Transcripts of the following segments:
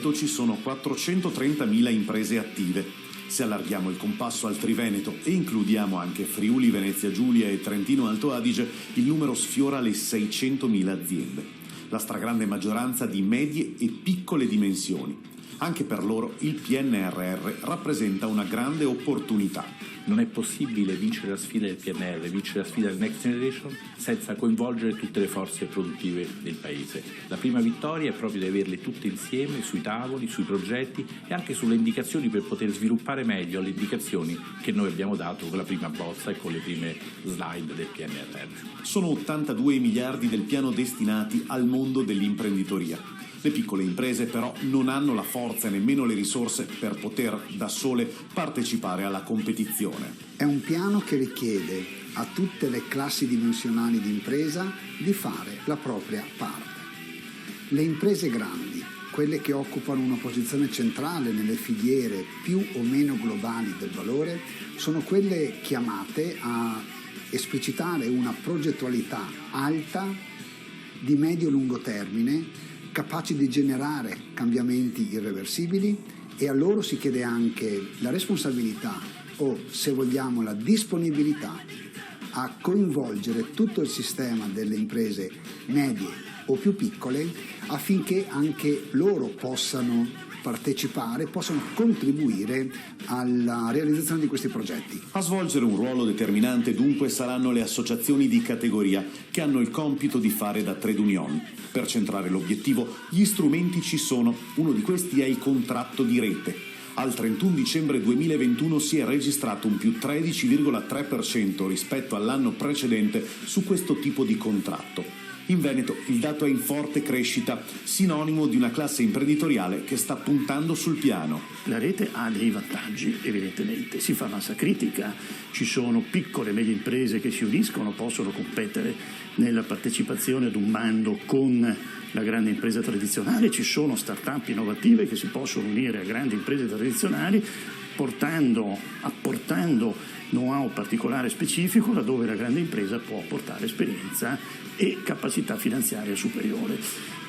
Veneto ci sono 430.000 imprese attive. Se allarghiamo il compasso al Triveneto e includiamo anche Friuli, Venezia Giulia e Trentino Alto Adige, il numero sfiora le 600.000 aziende. La stragrande maggioranza di medie e piccole dimensioni. Anche per loro il PNRR rappresenta una grande opportunità. Non è possibile vincere la sfida del PNR, vincere la sfida del Next Generation senza coinvolgere tutte le forze produttive del Paese. La prima vittoria è proprio di averle tutte insieme sui tavoli, sui progetti e anche sulle indicazioni per poter sviluppare meglio le indicazioni che noi abbiamo dato con la prima bozza e con le prime slide del PNRR. Sono 82 miliardi del piano destinati al mondo dell'imprenditoria. Le piccole imprese però non hanno la forza e nemmeno le risorse per poter da sole partecipare alla competizione. È un piano che richiede a tutte le classi dimensionali di impresa di fare la propria parte. Le imprese grandi, quelle che occupano una posizione centrale nelle filiere più o meno globali del valore, sono quelle chiamate a esplicitare una progettualità alta di medio-lungo termine, capaci di generare cambiamenti irreversibili, e a loro si chiede anche la responsabilità o, se vogliamo, la disponibilità a coinvolgere tutto il sistema delle imprese medie o più piccole affinché anche loro possano partecipare, possano contribuire alla realizzazione di questi progetti. A svolgere un ruolo determinante dunque saranno le associazioni di categoria che hanno il compito di fare da trade union. Per centrare l'obiettivo gli strumenti ci sono, uno di questi è il contratto di rete. Al 31 dicembre 2021 si è registrato un più 13,3% rispetto all'anno precedente su questo tipo di contratto. In Veneto il dato è in forte crescita, sinonimo di una classe imprenditoriale che sta puntando sul piano. La rete ha dei vantaggi, evidentemente, si fa massa critica, ci sono piccole e medie imprese che si uniscono, possono competere nella partecipazione ad un bando con la grande impresa tradizionale, ci sono start-up innovative che si possono unire a grandi imprese tradizionali apportando know-how particolare specifico laddove la grande impresa può portare esperienza e capacità finanziaria superiore.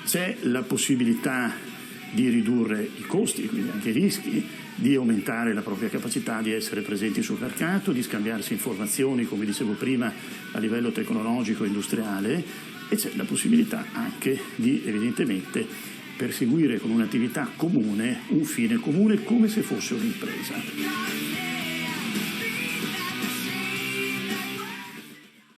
C'è la possibilità di ridurre i costi, quindi anche i rischi, di aumentare la propria capacità di essere presenti sul mercato, di scambiarsi informazioni, come dicevo prima, a livello tecnologico e industriale, e c'è la possibilità anche di, evidentemente, perseguire con un'attività comune un fine comune come se fosse un'impresa.